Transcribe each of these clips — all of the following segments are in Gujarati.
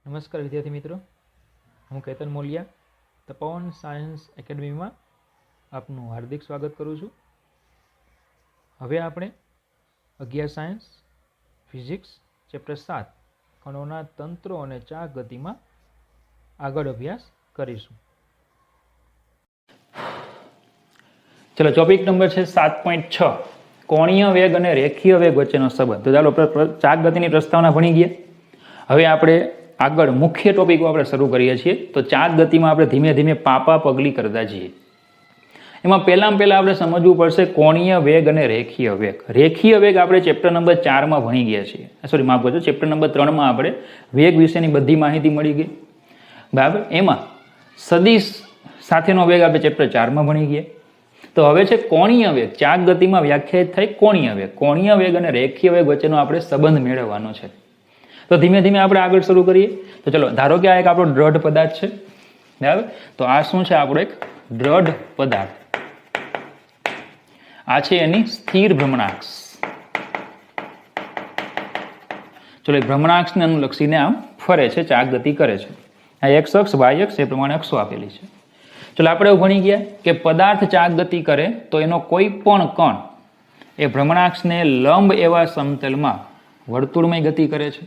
નમસ્કાર વિદ્યાર્થી મિત્રો, હું કેતન મોલિયા તપોવન સાયન્સ એકેડમીમાં આપનું હાર્દિક સ્વાગત કરું છું. હવે આપણે 11 સાયન્સ ફિઝિક્સ ચેપ્ટર 7 કણોના તંત્રો અને ચાક ગતિમાં આગળ અભ્યાસ કરીશું. ચલો, ટોપિક નંબર છે 7.6 કોણીય વેગ અને રેખીય વેગ વચ્ચેનો સંબંધ. તો ચાલો ચાક ગતિની પ્રસ્તાવના ભણી ગયા. હવે આપણે આગળ મુખ્ય ટોપિકો આપણે શરૂ કરીએ છીએ. તો ચાક ગતિમાં આપણે ધીમે ધીમે પાપા પગલી કરતા જઈએ. એમાં પહેલાં આપણે સમજવું પડશે કોણીય વેગ અને રેખીય વેગ. રેખીય વેગ આપણે ચેપ્ટર નંબર 4માં ભણી ગયા છીએ. સોરી, માફ કરજો, ચેપ્ટર નંબર 3માં આપણે વેગ વિશેની બધી માહિતી મળી ગઈ. બરાબર. એમાં સદિશ સાથેનો વેગ આપણે ચેપ્ટર 4માં ભણી ગયા. તો હવે છે કોણીય વેગ. ચાક ગતિમાં વ્યાખ્યાયિત થાય કોણીય વેગ. કોણીય વેગ અને રેખીય વેગ વચ્ચેનો આપણે સંબંધ મેળવવાનો છે. તો ધીમે ધીમે આપણે આગળ શરૂ કરીએ. તો ચલો, ધારો કે આ એક આપણો દ્રઢ પદાર્થ છે. બરાબર. તો આ શું છે? આપણો એક દ્રઢ પદાર્થ. આ છે એની સ્થિર ભ્રમણાક્ષ. ચલો, ભ્રમણાક્ષને અનુલક્ષીને આમ ફરે છે, ચાક ગતિ કરે છે. આ એક્સ અક્ષ, વાય અક્ષ એ પ્રમાણે અક્ષો આપેલી છે. ચલો, આપણે એવું ભણી ગયા કે પદાર્થ ચાક ગતિ કરે તો એનો કોઈ પણ કણ એ ભ્રમણાક્ષને લંબ એવા સમતલમાં વર્તુળમય ગતિ કરે છે.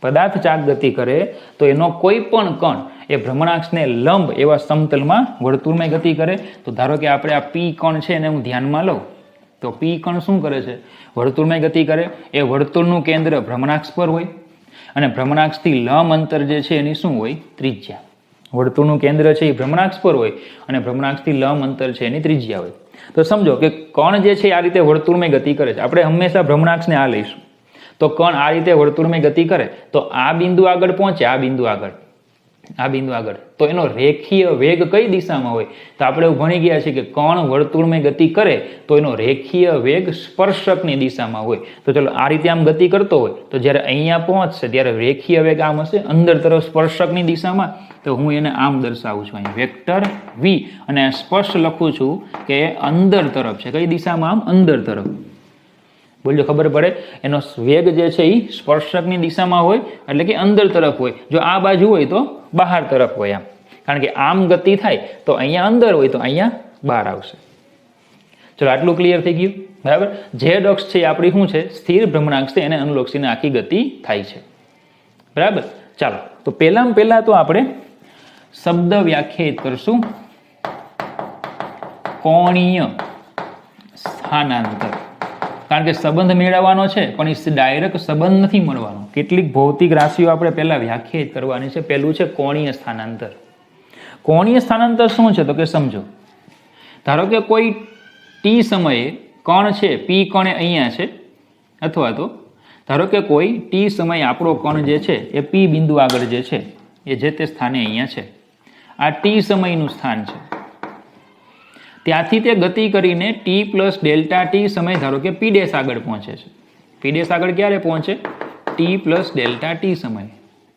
પદાર્થ ચાક ગતિ કરે તો એનો કોઈ પણ કણ એ ભ્રમણાક્ષને લંબ એવા સમતલમાં વર્તુળમય ગતિ કરે. તો ધારો કે આપણે આ પી કણ છે એને હું ધ્યાનમાં લઉં તો પી કણ શું કરે છે? વર્તુળમય ગતિ કરે. એ વર્તુળનું કેન્દ્ર ભ્રમણાક્ષ પર હોય અને ભ્રમણાક્ષથી લંબ અંતર જે છે એની શું હોય? ત્રિજ્યા. વર્તુળનું કેન્દ્ર છે એ ભ્રમણાક્ષ પર હોય અને ભ્રમણાક્ષથી લંબ અંતર છે એની ત્રિજ્યા હોય. તો સમજો કે કણ જે છે આ રીતે વર્તુળમય ગતિ કરે છે. આપણે હંમેશા ભ્રમણાક્ષને આ લઈશું. તો કણ આ રીતે વર્તુળમય ગતિ કરે તો આ બિંદુ આગળ પહોંચે, આ બિંદુ આગળ, તો એનો રેખીય વેગ કઈ દિશામાં હોય? તો આપણે એવું ભણી ગયા છે કે કણ વર્તુળમય ગતિ કરે તો એનો રેખીય વેગ સ્પર્શકની દિશામાં હોય. તો ચલો, આ રીતે આમ ગતિ કરતો હોય તો જ્યારે અહીંયા પહોંચશે ત્યારે રેખીય વેગ આમ હશે, અંદર તરફ સ્પર્શકની દિશામાં. તો હું એને આમ દર્શાવું છું, અહીં વેક્ટર વી, અને સ્પષ્ટ લખું છું કે અંદર તરફ છે. કઈ દિશામાં? આમ અંદર તરફ. બોલજો, ખબર પડે? એનો વેગ જે છે એ સ્પર્શકની દિશામાં હોય એટલે કે અંદર તરફ હોય. જો આ બાજુ હોય તો બહાર તરફ હોય આમ. કારણ કે આમ ગતિ થાય તો અહીંયા અંદર હોય તો અહીંયા બહાર આવશે. ચલો, આટલું ક્લિયર થઈ ગયું. બરાબર. ઝેડ અક્ષ છે આપણી શું છે? સ્થિર ભ્રમણાક્ષ છે, એને અનુલક્ષીને આખી ગતિ થાય છે. બરાબર. ચાલો, તો પહેલા તો આપણે શબ્દ વ્યાખ્યાયિત કરશું. કોણીય સ્થાનાંતર. કારણ કે સંબંધ મેળવવાનો છે પણ એ ડાયરેક્ટ સંબંધ નથી મળવાનો. કેટલીક ભૌતિક રાશિઓ આપણે પહેલા વ્યાખ્યાયિત કરવાની છે. પહેલું છે કોણીય સ્થાનાંતર. કોણીય સ્થાનાંતર શું છે? તો કે સમજો, ધારો કે કોઈ ટી સમયે કણ છે, પી કણ અહીંયા છે, અથવા તો ધારો કે કોઈ ટી સમયે આપણો કણ જે છે એ પી બિંદુ આગળ જે છે એ જે તે સ્થાને અહીંયા છે. આ ટી સમયનું સ્થાન છે. ત્યાંથી તે ગતિ કરીને ટી પ્લસ ડેલ્ટા ટી સમય ધારો કે પી ડેશ આગળ પહોંચે છે. પી ડેશ આગળ ક્યારે પહોંચે? ટી પ્લસ ડેલ્ટા ટી સમય.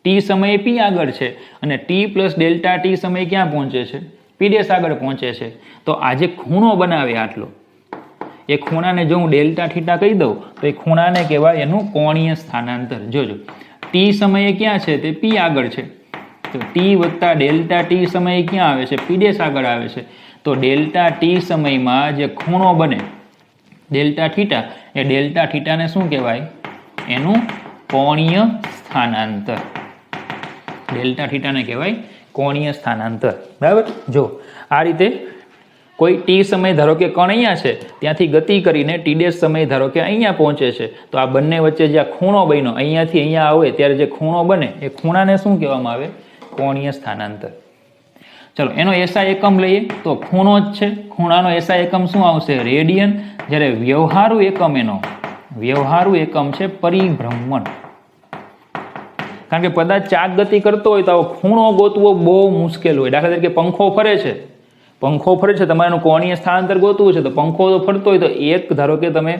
ટી સમયે પી આગળ છે અને ટી પ્લસ ડેલ્ટા ટી સમય ક્યાં પહોંચે છે? પી ડેશ આગળ પહોંચે છે. તો આ જે ખૂણો બનાવે આટલો, એ ખૂણાને જો હું ડેલ્ટા થીટા કહી દઉં તો એ ખૂણાને કહેવાય એનું કોણીય સ્થાનાંતર. જોજો, ટી સમયે ક્યાં છે? તે પી આગળ છે. તો ટી વત્તા ડેલ્ટા ટી સમયે ક્યાં આવે છે? પી ડેશ આગળ આવે છે. તો ડેલ્ટા ટી સમયમાં જે ખૂણો બને ડેલ્ટા થીટા, એ ડેલ્ટા થીટાને શું કહેવાય? એનું કોણીય સ્થાનાંતર. ડેલ્ટા થીટાને કહેવાય કોણીય સ્થાનાંતર. બરાબર. જો આ રીતે કોઈ ટી સમય ધારો કે કણ અહીંયા છે, ત્યાંથી ગતિ કરીને ટી ડેશ સમય ધારો કે અહીંયા પહોંચે છે, તો આ બંને વચ્ચે જે ખૂણો બન્યો અહીંયાથી અહીંયા આવે ત્યારે જે ખૂણો બને એ ખૂણાને શું કહેવામાં આવે? કોણીય સ્થાનાંતર. ચલો, એનો એસઆઈ એકમ લઈએ તો ખૂણો જ છે. ખૂણાનો એસઆઈ એકમ શું આવશે? રેડિયન. જ્યારે વ્યવહારુ એકમ છે પરિભ્રમણ. કારણ કે પદાર્થ ચાક ગતિ કરતો હોય તો આવો ખૂણો ગોતવો બહુ મુશ્કેલ હોય. દાખલા તરીકે પંખો ફરે છે, તમારે એનું કોણીય સ્થાનાંતર ગોતવું છે. તો પંખો તો ફરતો હોય તો એક ધારો કે તમે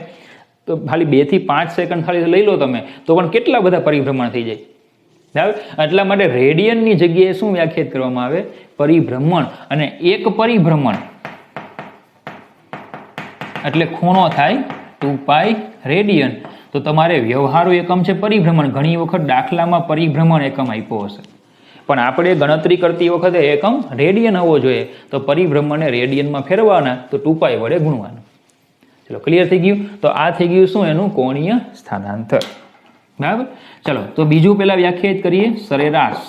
તો ખાલી 2 થી 5 સેકન્ડ ખાલી લઈ લો તમે, તો પણ કેટલા બધા પરિભ્રમણ થઈ જાય. બરાબર. એટલા માટે રેડિયનની જગ્યાએ શું વ્યાખ્યાયિત કરવામાં આવે? પરિભ્રમણ. અને એક પરિભ્રમણ એટલે ખૂણો થાય 2π રેડિયન. તો તમારે વ્યવહારુ એકમ છે પરિભ્રમણ. ઘણી વખત દાખલામાં પરિભ્રમણ એકમ આપ્યો હશે, પણ આપણે ગણતરી કરતી વખતે એકમ રેડિયન હોવો જોઈએ. તો પરિભ્રમણને રેડિયનમાં ફેરવવાના, તો 2π વડે ગુણવાનું. ચલો ક્લિયર થઈ ગયું. તો આ થઈ ગયું શું? એનું કોણીય સ્થાનાંતર. બરાબર. ચલો તો બીજું પહેલા વ્યાખ્યાયિત કરીએ. સરેરાશ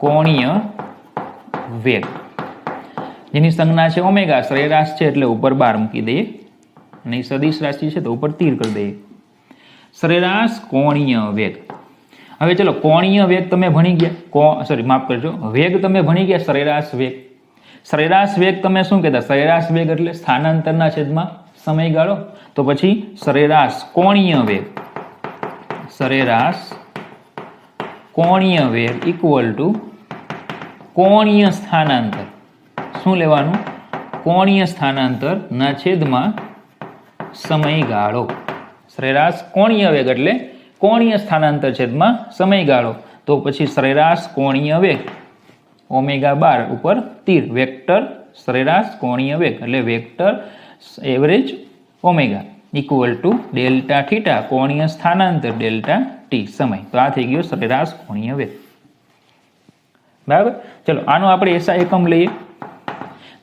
કોણીય વેગ, જેની સંજ્ઞા છે ઓમેગા. સરેરાશ છે એટલે ઉપર બાર મૂકી દઈએ, અને સદિશ રાશિ છે તો ઉપર તીર કરી દઈએ. સરેરાશ કોણીય વેગ. હવે ચલો કોણીય વેગ તમે ભણી ગયા, સોરી માફ કરજો, વેગ તમે ભણી ગયા. સરેરાશ વેગ, સરેરાશ વેગ તમે શું કહેતા? સરેરાશ વેગ એટલે સ્થાનાંતરના છેદમાં સમયગાળો. તો પછી સરેરાશ કોણીય વેગ, સરેરાશ કોણીય વેગ ઇક્વલ ટુ કોણીય સ્થાનાંતર. શું લેવાનું? કોણીય સ્થાનાંતર ના છેદમાં સમયગાળો. સરેરાશ કોણીય વેગ એટલે કોણીય સ્થાનાંતર છેદમાં સમયગાળો. તો પછી સરેરાશ કોણીય વેગ ઓમેગા બાર ઉપર તીર, વેક્ટર સરેરાશ કોણીય વેગ એટલે vector average omega equal to delta theta કોણીય સ્થાનાંતર ડેલ્ટા ટી સમય. તો આ થઈ ગયો સરેરાશ કોણીય વેગ. બરાબર. ચલો આનો આપણે એસઆઈ એકમ લઈએ.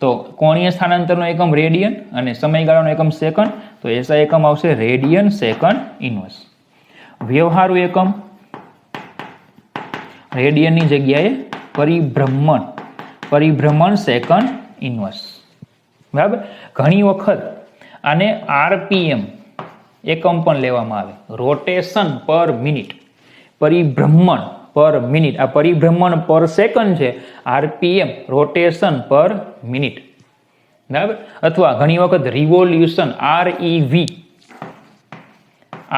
તો કોણીય સ્થાનાંતરનો એકમ રેડિયન અને સમયગાળાનો એકમ સેકન્ડ. તો એસઆઈ એકમ આવશે રેડિયન સેકન્ડ ઇન્વર્સ. વ્યવહારુ એકમ રેડિયનની જગ્યાએ પરિભ્રમણ, પરિભ્રમણ સેકન્ડ ઇન્વર્સ. બરાબર. ઘણી વખત આને આરપીએમ એકમ પણ લેવામાં આવે, રોટેશન પર મિનિટ. પરિભ્રમણ પર મિનિટ, આ પરિભ્રમણ પર સેકન્ડ છે, આરપીએમ રોટેશન પર મિનિટ. બરાબર. અથવા ઘણી વખત રિવોલ્યુશન, આરઈવી,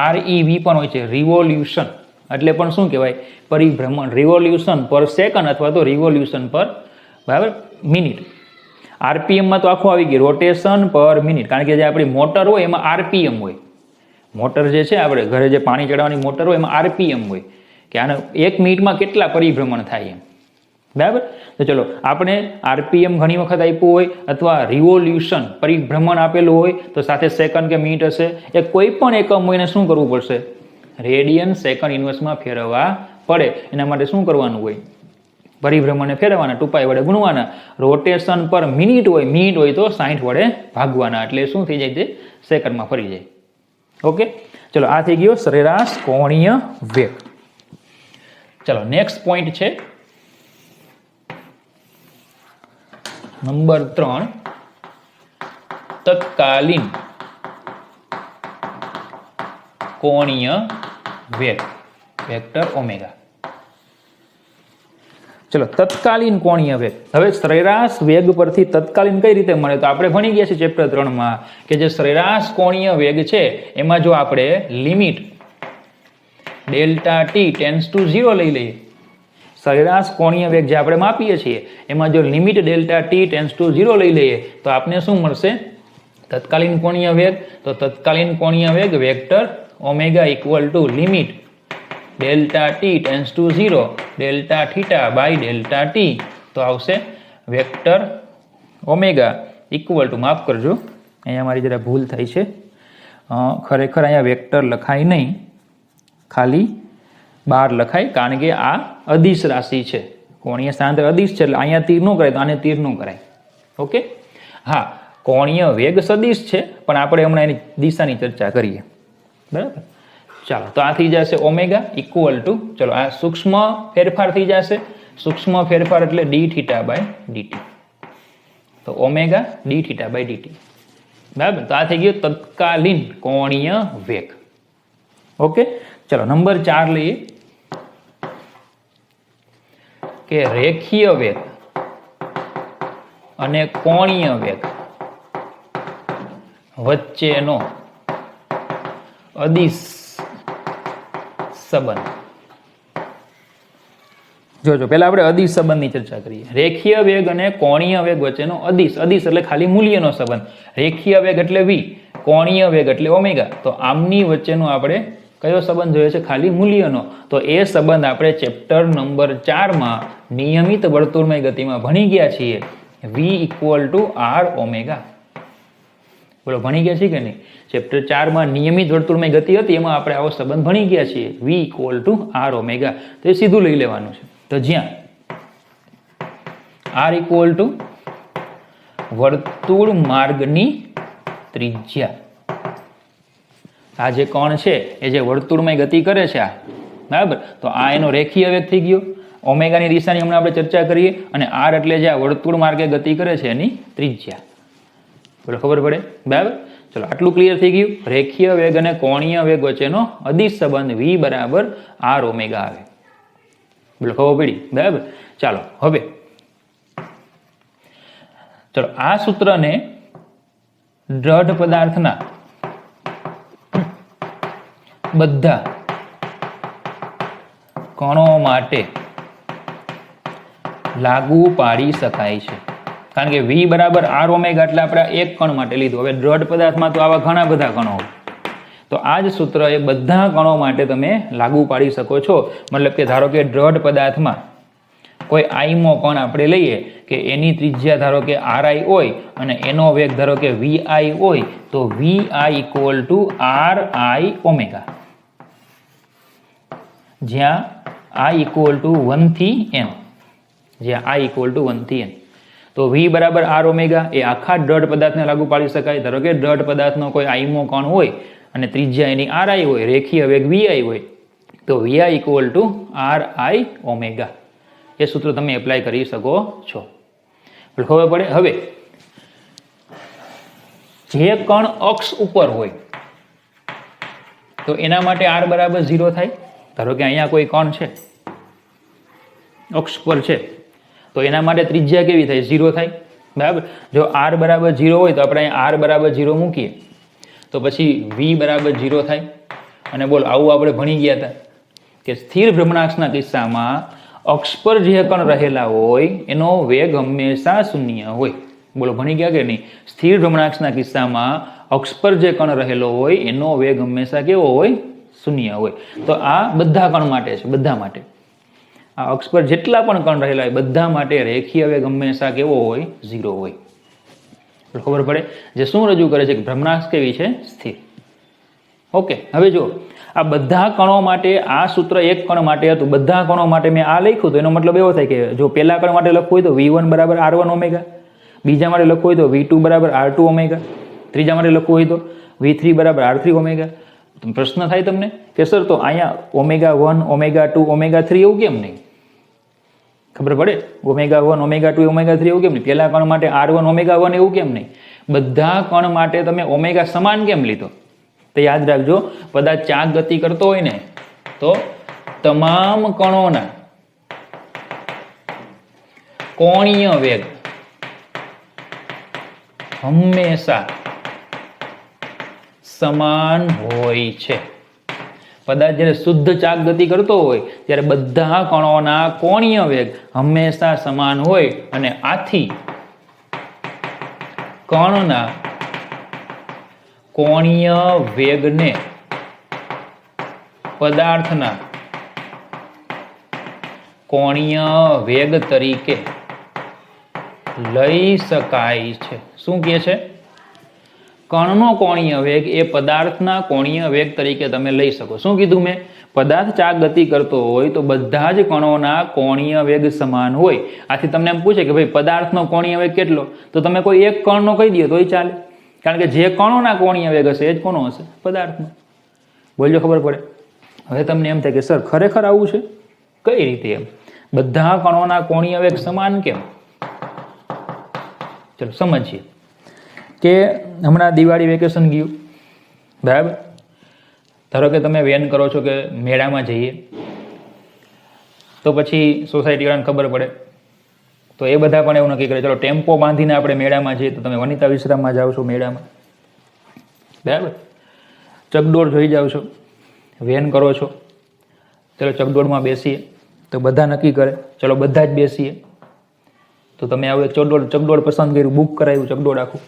આરઈવી પણ હોય છે. રિવોલ્યુશન એટલે પણ શું કહેવાય? પરિભ્રમણ. રિવોલ્યુશન પર સેકન્ડ અથવા તો રિવોલ્યુશન પર બરાબર મિનિટ. આરપીએમમાં તો આખું આવી ગયું રોટેશન પર મિનિટ, કારણ કે જે આપણી મોટર હોય એમાં આરપીએમ હોય. મોટર જે છે આપણે ઘરે જે પાણી ચડાવવાની મોટર હોય એમાં આરપીએમ હોય, કે આને 1 મિનિટમાં કેટલા પરિભ્રમણ થાય એમ. બરાબર. તો ચલો આપણે આરપીએમ ઘણી વખત આપ્યું હોય, અથવા રિવોલ્યુશન પરિભ્રમણ આપેલું હોય, તો સાથે સેકન્ડ કે મિનિટ હશે. એ કોઈ પણ એકમ હોય એને શું કરવું પડશે? રેડિયન સેકન્ડ ઇન્વર્સમાં ફેરવવા પડે. એના માટે શું કરવાનું હોય? પરિભ્રમણને ફેરવવાના, 2π વડે ગુણવાના. રોટેશન પર મિનિટ હોય, મિનિટ હોય તો 60 વડે ભાગવાના, એટલે શું થઈ જાય? તે સેકન્ડમાં ફરી જાય. ઓકે. ચલો આ થઈ ગયો સરેરાશ કોણીય વેગ. ચલો નેક્સ્ટ પોઈન્ટ છે નંબર 3, તત્કાલીન કોણીય વેગ વેક્ટર ઓમેગા. ચલો તત્કાલીન કોણીય વેગ. હવે સરેરાશ વેગ પરથી તત્કાલીન કઈ રીતે મળે? તો આપણે ભણી ગયા છીએ ચેપ્ટર 3માં કે જે સરેરાશ કોણીય વેગ છે એમાં જો આપણે limit delta T tends to 0 લઈ લઈએ, સરેરાશ કોણીય વેગ જે આપણે માપીએ છીએ એમાં જો limit delta T tends to 0 લઈ લઈએ તો આપને શું મળશે? તત્કાલીન કોણીય વેગ. તો તત્કાલીન કોણીય વેગ vector omega equal to limit delta T tends to 0 delta theta by delta T. તો આવશે વેક્ટર ઓમેગા ઇક્વલ ટુ, માફ કરજો અહીંયા મારી જરા ભૂલ થઈ છે, ખરેખર અહીંયા વેક્ટર લખાય નહીં, ખાલી બાર લખાય, કારણ કે આ અદિશ રાશિ છે. કોણીય સ્થાનાંતર અદિશ છે એટલે અહીંયા તીર ન કરાય તો આને તીર ન કરાય. ઓકે. હા, કોણીય વેગ સદિશ છે, પણ આપણે હમણાં એની દિશાની ચર્ચા કરીએ. બરાબર. ચાલો તો આ થઈ જશે ઓમેગા ઇક્વલ ટુ, ચલો આ સૂક્ષ્મ ફેરફાર થઈ જશે. સૂક્ષ્મ ફેરફાર એટલે ડી થીટા બાય ડીટી. તો omega D theta by DT. બરાબર. તો આ થઈ ગયો તત્કાલીન કોણીય વેગ. ઓકે. ચલો નંબર 4 લઈએ કે રેખીય વેગ અને કોણીય વેગ વચ્ચેનો અદિશ સંબંધ. જોજો પહેલા આપણે અદિશ સંબંધની ચર્ચા કરીએ. રેખીય વેગ અને કોણીય વેગ વચ્ચેનો અદિશ, અદિશ એટલે ખાલી મૂલ્યનો સંબંધ. રેખીય વેગ એટલે v, કોણીય વેગ એટલે ઓમેગા. તો આમની વચ્ચેનો આપણે કયો સંબંધ જોઈએ છે? ખાલી મૂલ્યનો. તો એ સંબંધ આપણે ચેપ્ટર નંબર 4માં નિયમિત વર્તુળમય ગતિમાં ભણી ગયા છીએ. v equal to r omega. બોલો ભણી ગયા છીએ કે નહીં? ચેપ્ટર 4માં નિયમિત વર્તુળમય ગતિ હતી, એમાં આપણે આવો સંબંધ ભણી ગયા છીએ, v = r ઓમેગા. તો એ સીધું લઈ લેવાનું છે. તો જ્યાં r = વર્તુળ માર્ગની ત્રિજ્યા, આ જે કોણ છે એ જે વર્તુળમય ગતિ કરે છે આ, બરાબર, તો આ એનો રેખીય વેગ થઈ ગયો. ઓમેગાની દિશાની હમણાં આપણે ચર્ચા કરીએ, અને r એટલે જે આ વર્તુળ માર્ગે ગતિ કરે છે એની ત્રિજ્યા. બોલો ખબર પડે? બરાબર. ચલો આટલું ક્લિયર થઈ ગયું. રેખીય વેગ અને કોણીય વેગ વચ્ચેનો અદિશ સંબંધ v = r ઓમેગા આવે. બોલો ખબર પડી? બરાબર. ચાલો હવે ચલો આ સૂત્રને દ્રઢ પદાર્થના બધા કણો માટે લાગુ પાડી શકાય છે. કારણ કે v = r ઓમેગા એટલે આપણે એક કણ માટે લીધું. હવે દ્રઢ પદાર્થમાં તો આવા ઘણા બધા કણો હોય, તો આ જ સૂત્ર એ બધા કણો માટે તમે લાગુ પાડી શકો છો. મતલબ કે ધારો કે દ્રઢ પદાર્થમાં કોઈ આઈમો કણ આપણે લઈએ કે એની ત્રિજ્યા ધારો કે ri હોય અને એનો વેગ ધારો કે vi હોય, તો vi = ri ઓમેગા, જ્યાં i = 1 થી n, જ્યાં i = 1 થી n. તો v = r ઓમેગા એ આખા દ્રઢ પદાર્થને લાગુ પાડી શકાય. ધારો કે દ્રઢ પદાર્થનો કોઈ આઈમો કણ હોય અને ત્રિજ્યા એની ri હોય, રેખીય વેગ vi હોય, તો vi = ri ઓમેગા. એ સૂત્ર તમે એપ્લાય કરી શકો છો. ખબર પડે? હવે જે કણ અક્ષ ઉપર હોય તો એના માટે r = 0 થાય. ધારો કે અહીંયા કોઈ કણ છે, અક્ષ પર છે, તો એના માટે ત્રિજ્યા કેવી થાય? 0 થાય. બરાબર. જો r = 0 હોય તો આપણે અહીંયા r = 0 મૂકીએ તો પછી v = 0 થાય. અને બોલો આવું આપણે ભણી ગયા હતા કે સ્થિર ભ્રમણાક્ષના કિસ્સામાં અક્ષ પર જે કણ રહેલા હોય એનો વેગ હંમેશા શૂન્ય હોય. બોલો ભણી ગયા કે નહીં? સ્થિર ભ્રમણાક્ષના કિસ્સામાં અક્ષ પર જે કણ રહેલો હોય એનો વેગ હંમેશા કેવો હોય? શૂન્ય હોય. તો આ બધા કણ માટે છે, બધા માટે. આ અક્ષ પર જેટલા પણ કણ રહેલા હોય બધા માટે રેખીય વેગ હંમેશા કેવો હોય? 0 હોય. ખબર પડે? જે શું રજૂ કરે છે કે ભ્રમણાક્ષ કેવી છે? સ્થિર. ઓકે. હવે જો આ બધા કણો માટે આ સૂત્ર એક કણ માટે હતું, બધા કણો માટે મેં આ લખ્યું, તો એનો મતલબ એવો થાય કે જો પહેલા કણ માટે લખવું હોય તો v1 = r1 ઓમેગા, બીજા માટે લખવું હોય તો v2 = r2 ઓમેગા, ત્રીજા માટે લખવું હોય તો v3 = r3 ઓમેગા. પ્રશ્ન થાય તમને કે સર તો અહીંયા ω1 ω2 ω3 એવું કેમ નહીં? ખબર પડે? ω1 ω2 ω3 એવું કેમ નહીં? પહેલા કણ માટે r1 ω1 એવું કેમ નહીં? બધા કણ માટે તમે ઓમેગા સમાન કેમ લીધો? તો યાદ રાખજો, પદાર્થ ચાક ગતિ કરતો હોય ને તો તમામ કણોના કોણીય વેગ હંમેશા સમાન હોય છે. પદાર્થ જ્યારે શુદ્ધ ચાક ગતિ કરતો હોય ત્યારે બધા કણોના કોણીય વેગ હંમેશા સમાન હોય, અને આથી કણના કોણીય વેગને પદાર્થના કોણીય વેગ તરીકે લઈ શકાય છે. શું કહે છે? કણનો કોણીય વેગ એ પદાર્થના કોણીય વેગ તરીકે તમે લઈ શકો. શું કીધું મેં? પદાર્થ ચાક ગતિ કરતો હોય તો બધા જ કણોના કોણીય વેગ સમાન હોય. આથી તમને એમ પૂછે કે ભાઈ પદાર્થનો કોણીય વેગ કેટલો? તો તમે કોઈ એક કણનો કહી દો તોય ચાલે, કારણ કે જે કણોના કોણીય વેગ હશે એ જ કોનો હશે? પદાર્થનો. બોલજો, ખબર પડે? હવે તમને એમ થાય કે સર ખરેખર આવું છે? કઈ રીતે એમ? બધા કણોના કોણીય વેગ સમાન કેમ? ચલો સમજીએ. કે હમણાં દિવાળી વેકેશન ગયું, બરાબર. ધારો કે તમે વેન કરો છો કે મેળામાં જઈએ, તો પછી સોસાયટીવાળાને ખબર પડે તો એ બધા પણ એવું નક્કી કરે ચલો ટેમ્પો બાંધીને આપણે મેળામાં જઈએ. તો તમે વનિતા વિશ્રામમાં જાઓ છો મેળામાં, બરાબર. ચકડોળ જોઈ જાઓ છો, વેન કરો છો, ચલો ચકડોળમાં બેસીએ. તો બધા નક્કી કરે ચલો બધા જ બેસીએ. તો તમે આવું ચકડોળ પસંદ કર્યું, બુક કરાવ્યું ચકડોળ આખું,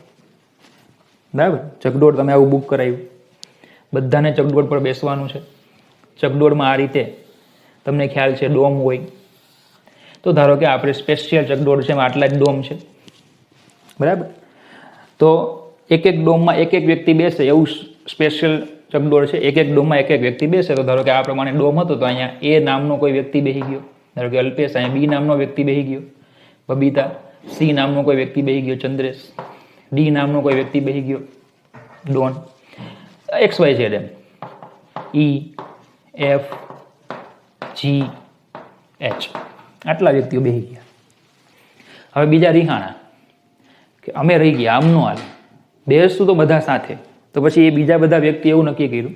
બરાબર. ચકડોળ તમે આવું બુક કરાવ્યું, બધાને ચકડોળ પર બેસવાનું છે. ચકડોળમાં આ રીતે તમને ખ્યાલ છે ડોમ હોય, તો ધારો કે આપણે સ્પેશિયલ ચકડોળ છે એમાં આટલા જ ડોમ છે, બરાબર. તો એક એક ડોમમાં એક એક વ્યક્તિ બેસે એવું સ્પેશિયલ ચકડોળ છે. એક એક ડોમમાં એક એક વ્યક્તિ બેસે. તો ધારો કે આ પ્રમાણે ડોમ હતો તો અહીંયા એ નામનો કોઈ વ્યક્તિ બેસી ગયો, ધારો કે અલ્પેશ, અહીંયા બી નામનો વ્યક્તિ બેસી ગયો બબીતા, સી નામનો કોઈ વ્યક્તિ બેસી ગયો ચંદ્રેશ, ડી નામનો કોઈ વ્યક્તિ બેસી ગયો ડોન, એક્સ વાય ઝેડ, એમ ઈ એફ જી એચ, આટલા વ્યક્તિઓ બેસી ગયા. હવે બીજા રિહાણા કે અમે રહી ગયા, આમનો હાલ બેસતું તો બધા સાથે. તો પછી એ બીજા બધા વ્યક્તિ એવું નક્કી કર્યું,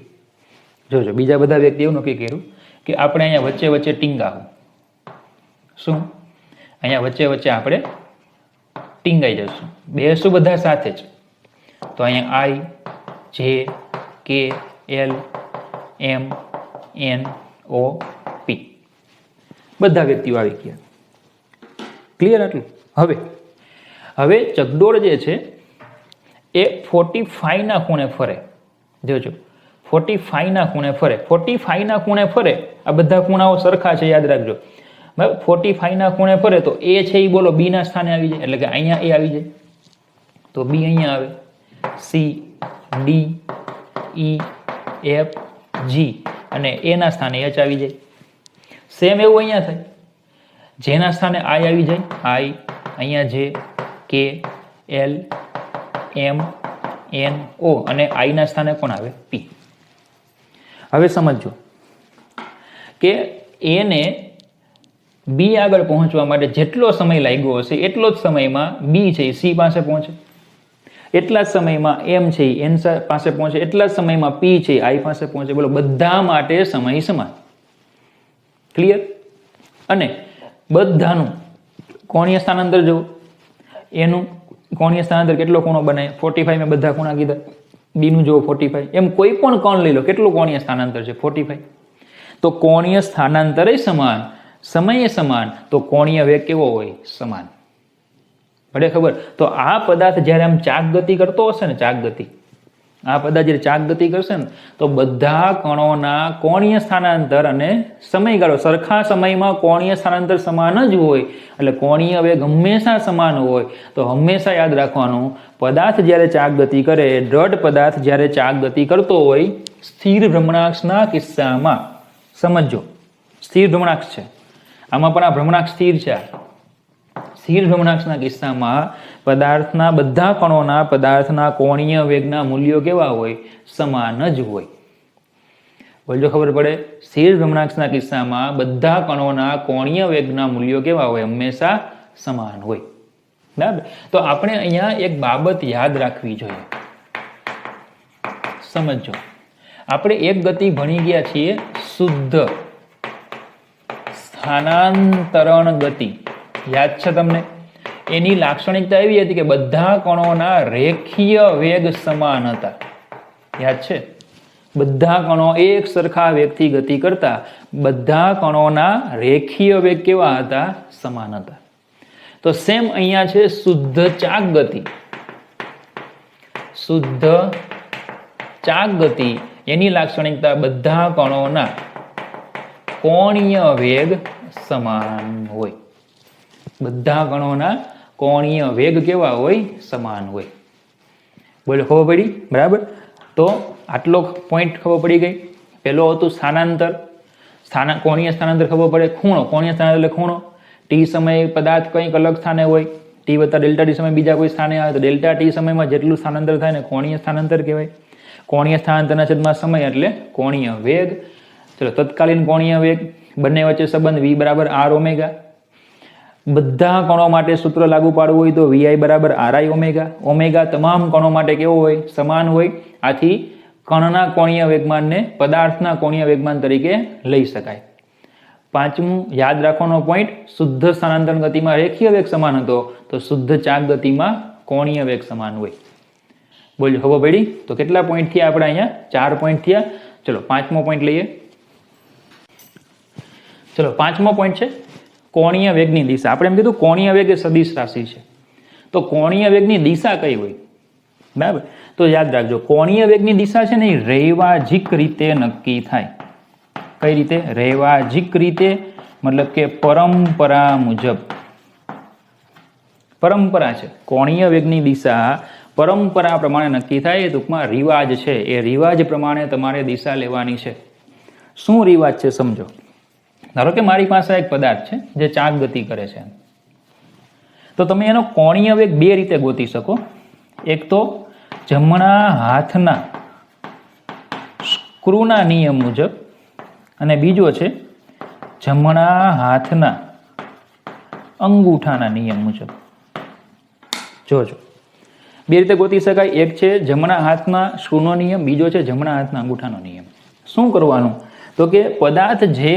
જોજો બીજા બધા વ્યક્તિ એવું નક્કી કર્યું કે આપણે અહીંયા વચ્ચે વચ્ચે ટીંગાવું. શું? અહીંયા વચ્ચે વચ્ચે આપણે ટીંગાઈ જશું, બેસશું બધા સાથે જ. તો અહીંયા આઈ જે કે એલ એમ એન ઓ પી બધા વ્યક્તિઓ આવી ગયા. ક્લિયર આટલું? હવે ચકડોળ જે છે એ 45 ના ખૂણે ફરે. જોજો 45 ના ખૂણે ફરે. 45 ના ખૂણે ફરે, આ બધા ખૂણાઓ સરખા છે યાદ રાખજો. બરાબર, 45 ના ખૂણે ફરે તો એ છે એ બોલો બી ના સ્થાને આવી જાય, એટલે કે અહીંયા એ આવી જાય તો બી અહીંયા આવે, C D E F G અને એ ના સ્થાને એચ આવી જાય. સેમ એવું અહીંયા થાય, જેના સ્થાને આઈ આવી જાય આઈ, અહીંયા જે કે એલ એમ એન ઓ અને આઈ ના સ્થાને કોણ આવે? પી. હવે સમજો કે એને બી આગળ પહોંચવા માટે જેટલો સમય લાગ્યો હશે એટલો જ સમયમાં બી છે એ સી પાસે પહોંચે, એટલા જ સમયમાં એમ છે એ એન પાસે પહોંચે, એટલા જ સમયમાં પી છે આઈ પાસે પહોંચે. બોલો, બધા માટે સમય સમાન. ક્લિયર? અને બધાનું કોણીય સ્થાનાંતર જુઓ, એનું કોણીય સ્થાનાંતર કેટલો ખૂણો બને? 45 મેં બધા ખૂણા કીધા. બીનું જુઓ 45, એમ કોઈ પણ કોણ લઈ લો, કેટલું કોણીય સ્થાનાંતર છે? 45. તો કોણીય સ્થાનાંતરે સમાન, સમયે સમાન, તો કોણીય વેગ કેવો હોય? સમાન. ભલે ખબર? તો આ પદાર્થ જ્યારે આમ ચાક ગતિ કરતો હશે ને, ચાક ગતિ, આ પદાર્થ જ્યારે ચાક ગતિ કરશે ને તો બધા કણોના કોણીય સ્થાનાંતર અને સમયગાળો સરખા સમયમાં કોણીય સ્થાનાંતર સમાન જ હોય, એટલે કોણીય વેગ હંમેશા સમાન હોય. તો હંમેશા યાદ રાખવાનું, પદાર્થ જ્યારે ચાક ગતિ કરે, દ્રઢ પદાર્થ જ્યારે ચાક ગતિ કરતો હોય, સ્થિર ભ્રમણાક્ષના કિસ્સામાં સમજો, સ્થિર ભ્રમણાક્ષ છે આમાં પણ, આ ભ્રમણાક્ષ સ્થિર છે. સ્થિર ભ્રમણાક્ષના કિસ્સામાં પદાર્થના બધા કણોના પદાર્થના કોણીય વેગના મૂલ્યો કેવા હોય? સમાન જ હોય. બોલજો, ખબર પડે? સ્થિર ભ્રમણાક્ષના કિસ્સામાં બધા કણોના કોણીય વેગના મૂલ્યો કેવા હોય? હંમેશા સમાન હોય. બરાબર? તો આપણે અહીંયા એક બાબત યાદ રાખવી જોઈએ. સમજો, આપણે એક ગતિ ભણી ગયા છીએ શુદ્ધ સ્થાનાંતરણ ગતિ, યાદ છે તમને? એની લાક્ષણિકતા એવી હતી કે બધા કણોના રેખીય વેગ સમાન હતા. યાદ છે? બધા કણો એક સરખા વેગથી ગતિ કરતા, બધા કણોના રેખીય વેગ કેવા હતા? સમાન હતા. તો સેમ અહીંયા છે શુદ્ધ ચાક ગતિ. શુદ્ધ ચાક ગતિ એની લાક્ષણિકતા બધા કણોના કોણીય વેગ સમાન હોય. બધા કણોના કોણીય વેગ કેવા હોય? સમાન હોય. બોલો, ખબર પડી? બરાબર? તો આટલો પોઈન્ટ ખબર પડી ગઈ. પેલો હતું સ્થાનાંતર, કોણીય સ્થાનાંતર ખબર પડે. ખૂણો, કોણીય સ્થાનાંતર એટલે ખૂણો. ટી સમયે પદાર્થ કંઈક અલગ સ્થાને હોય, ટી વત્તા ડેલ્ટા ટી સમય બીજા કોઈ સ્થાને આવે તો ડેલ્ટા ટી સમયમાં જેટલું સ્થાનાંતર થાય ને કોણીય સ્થાનાંતર કહેવાય. કોણીય સ્થાનાંતરના છેદમાં સમય એટલે કોણીય વેગ. ચલો, તત્કાલીન કોણીય વેગ, બંને વચ્ચે સંબંધ V બરાબર R ઓમેગા. બધા કણો માટે સૂત્ર લાગુ પાડવું હોય તો VI બરાબર RI ઓમેગા. ઓમેગા તમામ કણો માટે કેવો હોય? સમાન હોય. આથી કણના કોણીય વેગમાનને પદાર્થના કોણીય વેગમાન તરીકે લઈ શકાય. પાંચમું યાદ રાખવાનો પોઈન્ટ, શુદ્ધ સ્થાનાંતરણ ગતિમાં રેખીય વેગ સમાન હતો, તો શુદ્ધ ચાક ગતિમાં કોણીય વેગ સમાન હોય. બોલો, ખબર પડી? તો કેટલા પોઈન્ટ થયા આપણે અહીંયા? 4 પોઈન્ટ થયા. ચલો, પાંચમો પોઈન્ટ લઈએ. ચલો, પાંચમો પોઈન્ટ છે કોણીય વેગની દિશા. આપણે એમ કીધું કોણીય વેગ એ સદિશ રાશિ છે, તો કોણીય વેગની દિશા કઈ હોય? બરાબર? તો યાદ રાખજો, કોણીય વેગની દિશા છે ને એ રૈવાજિક રીતે નક્કી થાય. કઈ રીતે? રૈવાજિક રીતે, મતલબ કે પરંપરા મુજબ. પરંપરા છે, કોણીય વેગની દિશા પરંપરા પ્રમાણે નક્કી થાય. એ ટૂંકમાં રિવાજ છે. એ રિવાજ પ્રમાણે તમારે દિશા લેવાની છે. શું રિવાજ છે સમજો. ધારો કે મારી પાસે એક પદાર્થ છે જે ચાક ગતિ કરે છે, તો તમે એનો કોણીય વેગ બે રીતે ગોતી શકો. એક તો જમણા હાથના સ્ક્રૂના નિયમ મુજબ, અને બીજો છે જમણા હાથના અંગૂઠાના નિયમ મુજબ. જોજો, બે રીતે ગોતી શકાય. એક છે જમણા હાથના સ્ક્રૂનો નિયમ, બીજો છે જમણા હાથના અંગૂઠાનો નિયમ. શું કરવાનું? તો કે પદાર્થ જે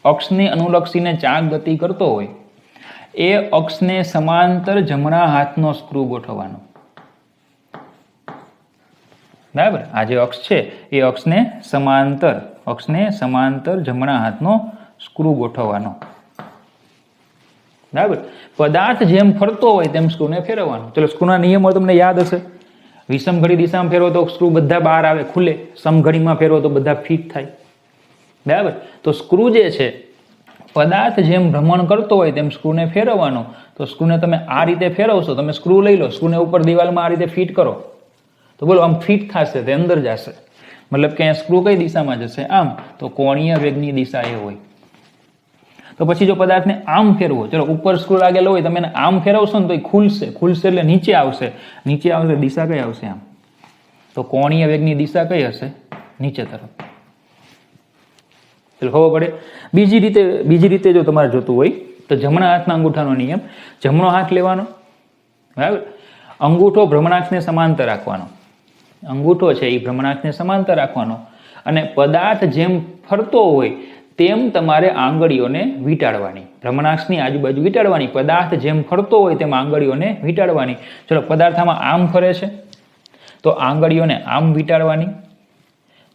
અક્ષને અનુલક્ષીને ચાક ગતિ કરતો હોય એ અક્ષને સમાંતર જમણા હાથનો સ્ક્રૂ ગોઠવવાનો. બરાબર? આ જે અક્ષ છે એ અક્ષને સમાંતર જમણા હાથનો સ્ક્રૂ ગોઠવવાનો. બરાબર? પદાર્થ જેમ ફરતો હોય તેમ સ્ક્રૂને ફેરવવાનો. ચલો, સ્ક્રૂના નિયમો તમને યાદ હશે. વિષમઘડી દિશામાં ફેરવો તો સ્ક્રૂ બધા બહાર આવે, ખુલે. સમઘડીમાં ફેરવો તો બધા ફિટ થાય. બરાબર? તો સ્ક્રૂ જે છે, પદાર્થ જેમ ભ્રમણ કરતો હોય તેમ સ્ક્રૂને ફેરવવાનો. તો સ્ક્રૂને તમે આ રીતે ફેરવશો, તમે સ્ક્રૂ લઈ લો, સ્ક્રૂને ઉપર દિવાલમાં આ રીતે ફિટ કરો, તો બોલો આમ ફિટ થશે, તે અંદર જશે. મતલબ કે સ્ક્રૂ કઈ દિશામાં જશે? આમ. તો કોણીય વેગની દિશા એ હોય. તો પછી જો પદાર્થને આમ ફેરવો, ચલો ઉપર સ્ક્રૂ લાગેલો હોય, તમે એને આમ ફેરવશો ને તો એ ખુલશે એટલે નીચે આવશે. દિશા કઈ આવશે? આમ. તો કોણીય વેગની દિશા કઈ હશે? નીચે તરફ. ચલો ખબર પડે. બીજી રીતે જો તમારે જોતું હોય તો જમણા હાથના અંગૂઠાનો નિયમ. જમણો હાથ લેવાનો, બરાબર? અંગૂઠો ભ્રમણાક્ષને સમાંતર રાખવાનો. અંગૂઠો છે એ ભ્રમણાક્ષને સમાંતર રાખવાનો, અને પદાર્થ જેમ ફરતો હોય તેમ તમારે આંગળીઓને વીંટાળવાની. ભ્રમણાક્ષની આજુબાજુ વીંટાળવાની. પદાર્થ જેમ ફરતો હોય તેમ આંગળીઓને વીંટાળવાની. ચલો, પદાર્થ આમાં આમ ફરે છે તો આંગળીઓને આમ વીંટાળવાની.